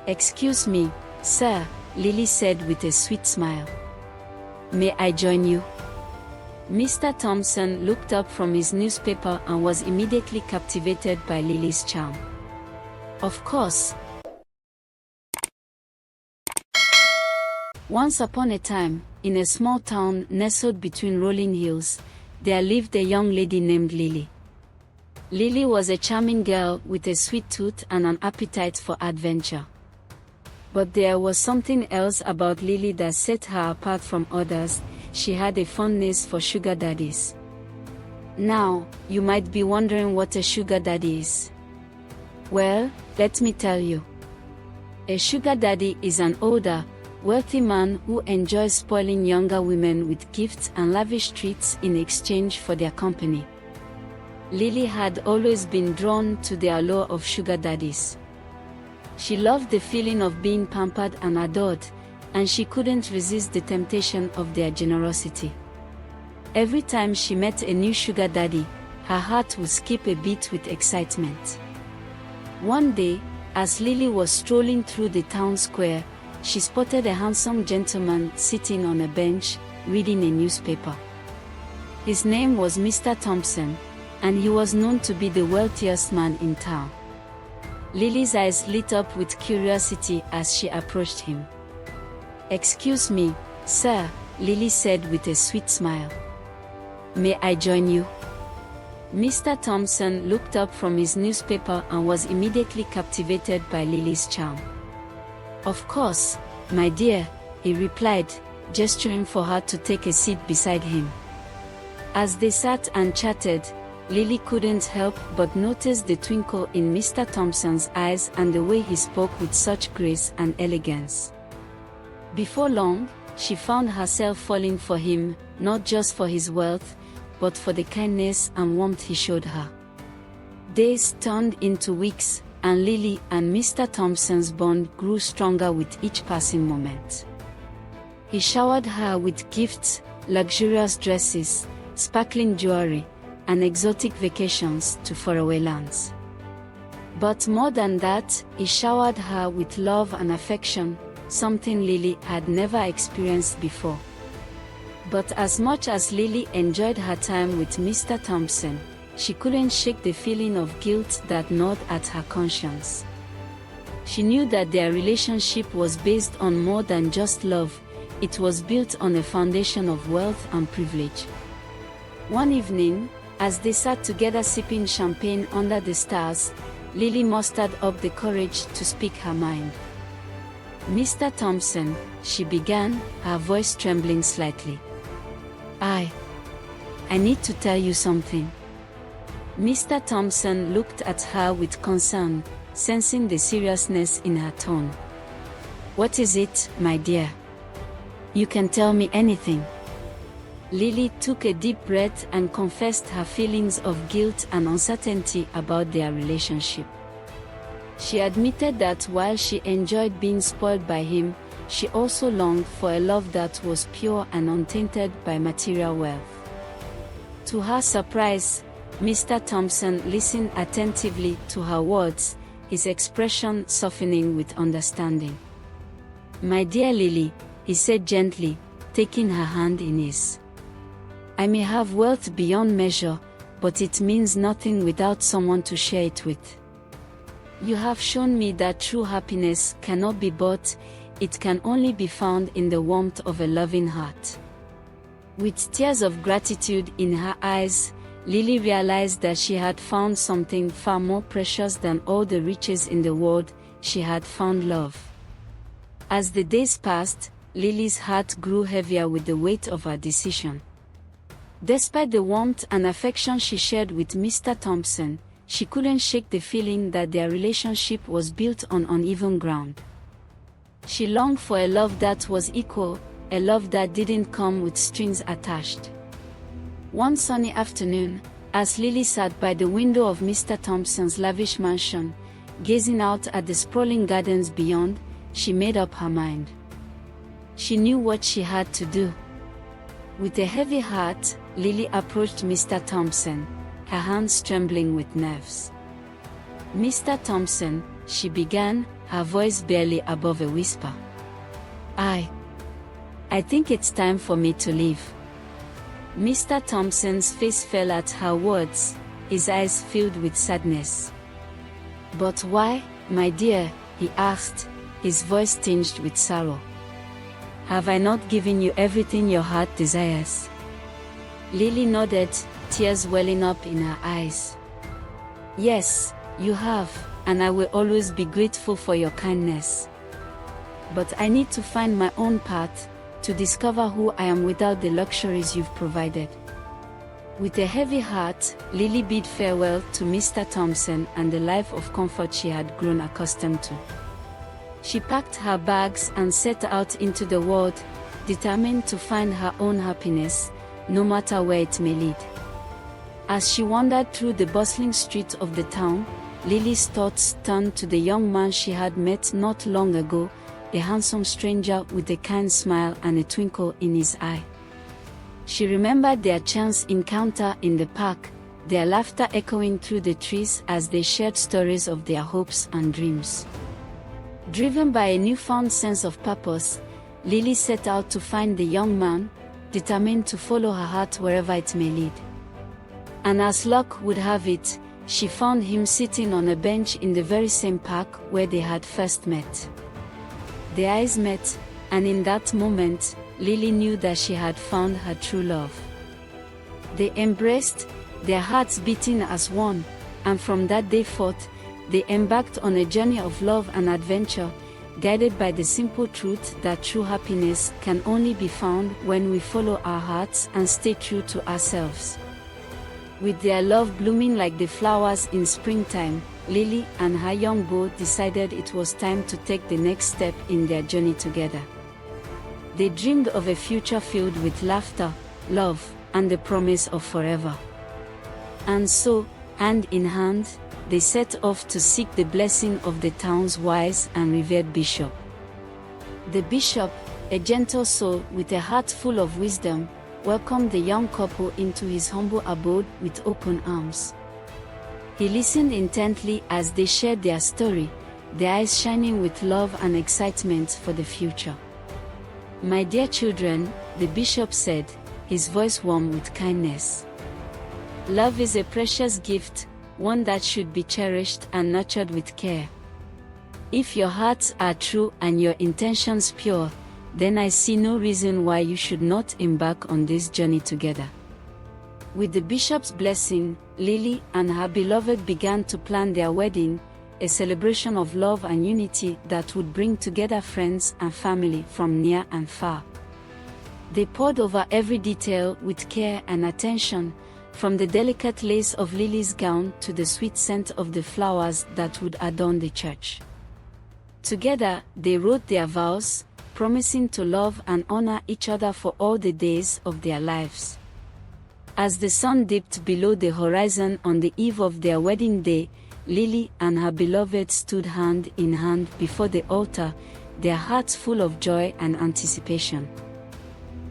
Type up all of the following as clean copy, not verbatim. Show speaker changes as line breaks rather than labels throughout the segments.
"Excuse me, sir," Lily said with a sweet smile. "May I join you?" Mr. Thompson looked up from his newspaper and was immediately captivated by Lily's charm. "Of course." Once upon a time, in a small town nestled between rolling hills, there lived a young lady named Lily. Lily was a charming girl with a sweet tooth and an appetite for adventure. But there was something else about Lily that set her apart from others. She had a fondness for sugar daddies. Now, you might be wondering what a sugar daddy is. Well, let me tell you. A sugar daddy is an older, wealthy man who enjoys spoiling younger women with gifts and lavish treats in exchange for their company. Lily had always been drawn to the allure of sugar daddies. She loved the feeling of being pampered and adored, and she couldn't resist the temptation of their generosity. Every time she met a new sugar daddy, her heart would skip a beat with excitement. One day, as Lily was strolling through the town square, she spotted a handsome gentleman sitting on a bench, reading a newspaper. His name was Mr. Thompson, and he was known to be the wealthiest man in town. Lily's eyes lit up with curiosity as she approached him. "Excuse me, sir," Lily said with a sweet smile. "May I join you?" Mr. Thompson looked up from his newspaper and was immediately captivated by Lily's charm. "Of course, my dear," he replied, gesturing for her to take a seat beside him. As they sat and chatted, Lily couldn't help but notice the twinkle in Mr. Thompson's eyes and the way he spoke with such grace and elegance. Before long, she found herself falling for him, not just for his wealth, but for the kindness and warmth he showed her. Days turned into weeks, and Lily and Mr. Thompson's bond grew stronger with each passing moment. He showered her with gifts, luxurious dresses, sparkling jewelry, and exotic vacations to faraway lands. But more than that, he showered her with love and affection, something Lily had never experienced before. But as much as Lily enjoyed her time with Mr. Thompson, she couldn't shake the feeling of guilt that gnawed at her conscience. She knew that their relationship was based on more than just love. It was built on a foundation of wealth and privilege. One evening, as they sat together sipping champagne under the stars, Lily mustered up the courage to speak her mind. "Mr. Thompson," she began, her voice trembling slightly. I need to tell you something." Mr. Thompson looked at her with concern, sensing the seriousness in her tone. "What is it, my dear? You can tell me anything." Lily took a deep breath and confessed her feelings of guilt and uncertainty about their relationship. She admitted that while she enjoyed being spoiled by him, she also longed for a love that was pure and untainted by material wealth. To her surprise, Mr. Thompson listened attentively to her words, his expression softening with understanding. "My dear Lily," he said gently, taking her hand in his. "I may have wealth beyond measure, but it means nothing without someone to share it with. You have shown me that true happiness cannot be bought, it can only be found in the warmth of a loving heart." With tears of gratitude in her eyes, Lily realized that she had found something far more precious than all the riches in the world. She had found love. As the days passed, Lily's heart grew heavier with the weight of her decision. Despite the warmth and affection she shared with Mr. Thompson, she couldn't shake the feeling that their relationship was built on uneven ground. She longed for a love that was equal, a love that didn't come with strings attached. One sunny afternoon, as Lily sat by the window of Mr. Thompson's lavish mansion, gazing out at the sprawling gardens beyond, she made up her mind. She knew what she had to do. With a heavy heart, Lily approached Mr. Thompson, her hands trembling with nerves. "Mr. Thompson," she began, her voice barely above a whisper. I think it's time for me to leave." Mr. Thompson's face fell at her words, his eyes filled with sadness. "But why, my dear?" he asked, his voice tinged with sorrow. "Have I not given you everything your heart desires?" Lily nodded, tears welling up in her eyes. "Yes, you have, and I will always be grateful for your kindness. But I need to find my own path, to discover who I am without the luxuries you've provided." With a heavy heart, Lily bid farewell to Mr. Thompson and the life of comfort she had grown accustomed to. She packed her bags and set out into the world, determined to find her own happiness, no matter where it may lead. As she wandered through the bustling streets of the town, Lily's thoughts turned to the young man she had met not long ago, a handsome stranger with a kind smile and a twinkle in his eye. She remembered their chance encounter in the park, their laughter echoing through the trees as they shared stories of their hopes and dreams. Driven by a newfound sense of purpose, Lily set out to find the young man, determined to follow her heart wherever it may lead. And as luck would have it, she found him sitting on a bench in the very same park where they had first met. Their eyes met, and in that moment, Lily knew that she had found her true love. They embraced, their hearts beating as one, and from that day forth, they embarked on a journey of love and adventure, guided by the simple truth that true happiness can only be found when we follow our hearts and stay true to ourselves. With their love blooming like the flowers in springtime, Lily and her young beau decided it was time to take the next step in their journey together. They dreamed of a future filled with laughter, love, and the promise of forever. And so, hand in hand, they set off to seek the blessing of the town's wise and revered bishop. The bishop, a gentle soul with a heart full of wisdom, welcomed the young couple into his humble abode with open arms. He listened intently as they shared their story, their eyes shining with love and excitement for the future. "My dear children," the bishop said, his voice warm with kindness. "Love is a precious gift, one that should be cherished and nurtured with care. If your hearts are true and your intentions pure, then I see no reason why you should not embark on this journey together." With the bishop's blessing, Lily and her beloved began to plan their wedding, a celebration of love and unity that would bring together friends and family from near and far. They pored over every detail with care and attention, from the delicate lace of Lily's gown to the sweet scent of the flowers that would adorn the church. Together, they wrote their vows, promising to love and honor each other for all the days of their lives. As the sun dipped below the horizon on the eve of their wedding day, Lily and her beloved stood hand in hand before the altar, their hearts full of joy and anticipation.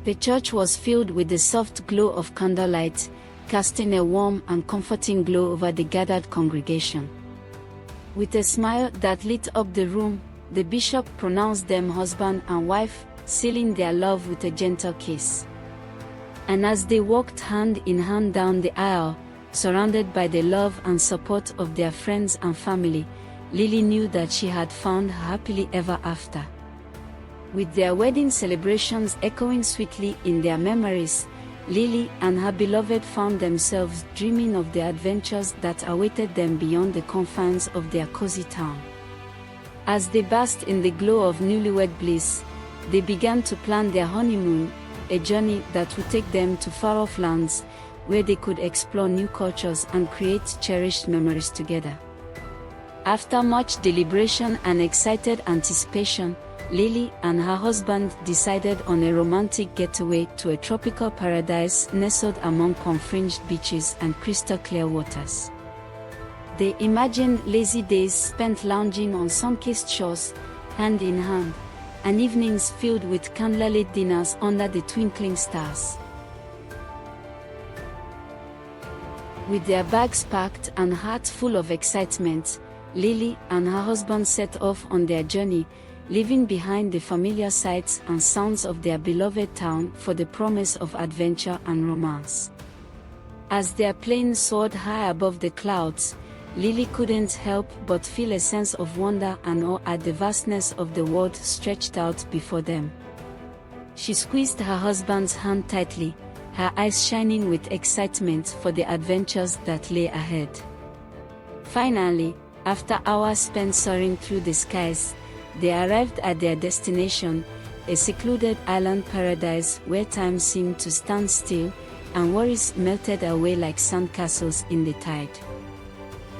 The church was filled with the soft glow of candlelight, casting a warm and comforting glow over the gathered congregation. With a smile that lit up the room, the bishop pronounced them husband and wife, sealing their love with a gentle kiss. And as they walked hand in hand down the aisle, surrounded by the love and support of their friends and family, Lily knew that she had found her happily ever after. With their wedding celebrations echoing sweetly in their memories, Lily and her beloved found themselves dreaming of the adventures that awaited them beyond the confines of their cozy town. As they basked in the glow of newlywed bliss, they began to plan their honeymoon, a journey that would take them to far-off lands, where they could explore new cultures and create cherished memories together. After much deliberation and excited anticipation, Lily and her husband decided on a romantic getaway to a tropical paradise nestled among palm-fringed beaches and crystal-clear waters. They imagined lazy days spent lounging on sun-kissed shores, hand in hand, and evenings filled with candlelit dinners under the twinkling stars. With their bags packed and hearts full of excitement, Lily and her husband set off on their journey, leaving behind the familiar sights and sounds of their beloved town for the promise of adventure and romance. As their plane soared high above the clouds, Lily couldn't help but feel a sense of wonder and awe at the vastness of the world stretched out before them. She squeezed her husband's hand tightly, her eyes shining with excitement for the adventures that lay ahead. Finally, after hours spent soaring through the skies, they arrived at their destination, a secluded island paradise where time seemed to stand still, and worries melted away like sandcastles in the tide.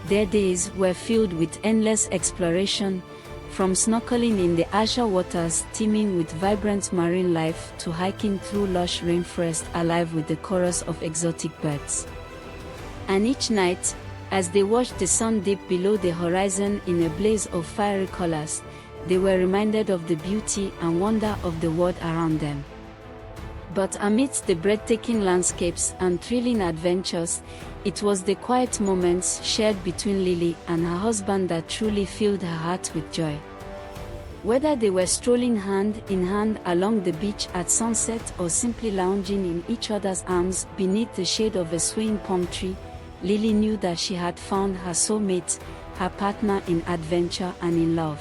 Their days were filled with endless exploration, from snorkeling in the azure waters teeming with vibrant marine life to hiking through lush rainforest alive with the chorus of exotic birds. And each night, as they watched the sun dip below the horizon in a blaze of fiery colors, they were reminded of the beauty and wonder of the world around them. But amidst the breathtaking landscapes and thrilling adventures, it was the quiet moments shared between Lily and her husband that truly filled her heart with joy. Whether they were strolling hand in hand along the beach at sunset or simply lounging in each other's arms beneath the shade of a swaying palm tree, Lily knew that she had found her soulmate, her partner in adventure and in love.